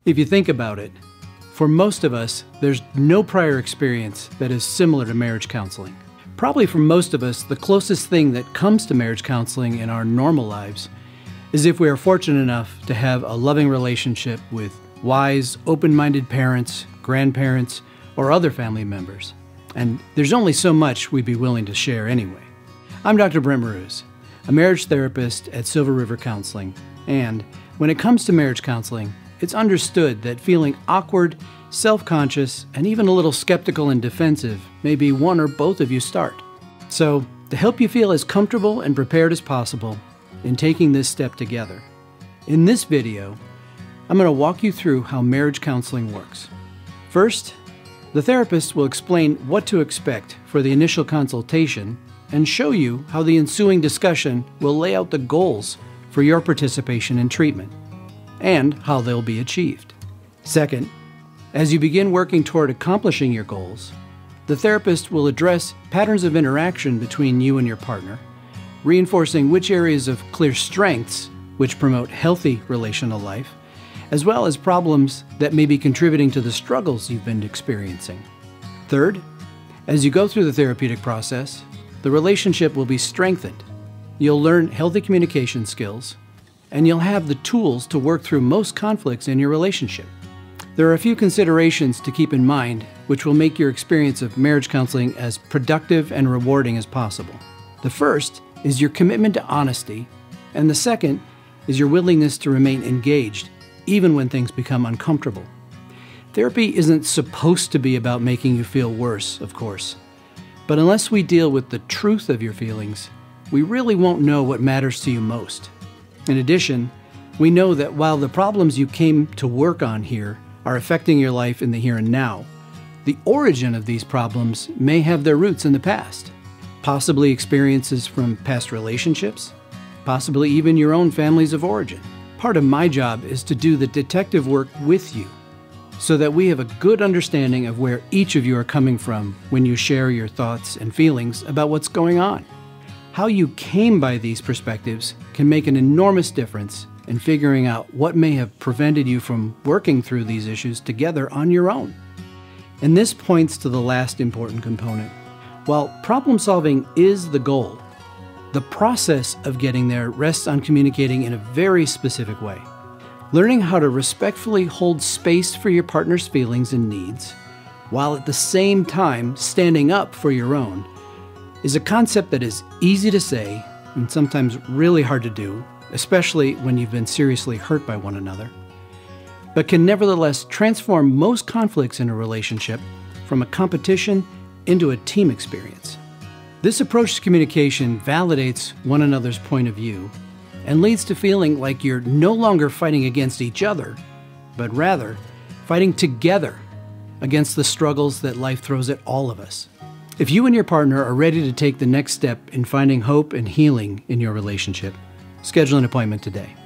If you think about it, for most of us, there's no prior experience that is similar to marriage counseling. Probably for most of us, the closest thing that comes to marriage counseling in our normal lives is if we are fortunate enough to have a loving relationship with wise, open-minded parents, grandparents, or other family members. And there's only so much we'd be willing to share anyway. I'm Dr. Brent Mruz, a marriage therapist at Silver River Counseling, and when it comes to marriage counseling, it's understood that feeling awkward, self-conscious, and even a little skeptical and defensive may be one or both of you start. So, to help you feel as comfortable and prepared as possible in taking this step together, in this video, I'm going to walk you through how marriage counseling works. First, the therapist will explain what to expect for the initial consultation and show you how the ensuing discussion will lay out the goals for your participation in treatment and how they'll be achieved. Second, as you begin working toward accomplishing your goals, the therapist will address patterns of interaction between you and your partner, reinforcing which areas of clear strengths which promote healthy relational life, as well as problems that may be contributing to the struggles you've been experiencing. Third, as you go through the therapeutic process, the relationship will be strengthened. You'll learn healthy communication skills, and you'll have the tools to work through most conflicts in your relationship. There are a few considerations to keep in mind which will make your experience of marriage counseling as productive and rewarding as possible. The first is your commitment to honesty, and the second is your willingness to remain engaged even when things become uncomfortable. Therapy isn't supposed to be about making you feel worse, of course, but unless we deal with the truth of your feelings, we really won't know what matters to you most. In addition, we know that while the problems you came to work on here are affecting your life in the here and now, the origin of these problems may have their roots in the past, possibly experiences from past relationships, possibly even your own families of origin. Part of my job is to do the detective work with you so that we have a good understanding of where each of you are coming from when you share your thoughts and feelings about what's going on. How you came by these perspectives can make an enormous difference in figuring out what may have prevented you from working through these issues together on your own. And this points to the last important component. While problem solving is the goal, the process of getting there rests on communicating in a very specific way. Learning how to respectfully hold space for your partner's feelings and needs, while at the same time standing up for your own, is a concept that is easy to say and sometimes really hard to do, especially when you've been seriously hurt by one another, but can nevertheless transform most conflicts in a relationship from a competition into a team experience. This approach to communication validates one another's point of view and leads to feeling like you're no longer fighting against each other, but rather fighting together against the struggles that life throws at all of us. If you and your partner are ready to take the next step in finding hope and healing in your relationship, schedule an appointment today.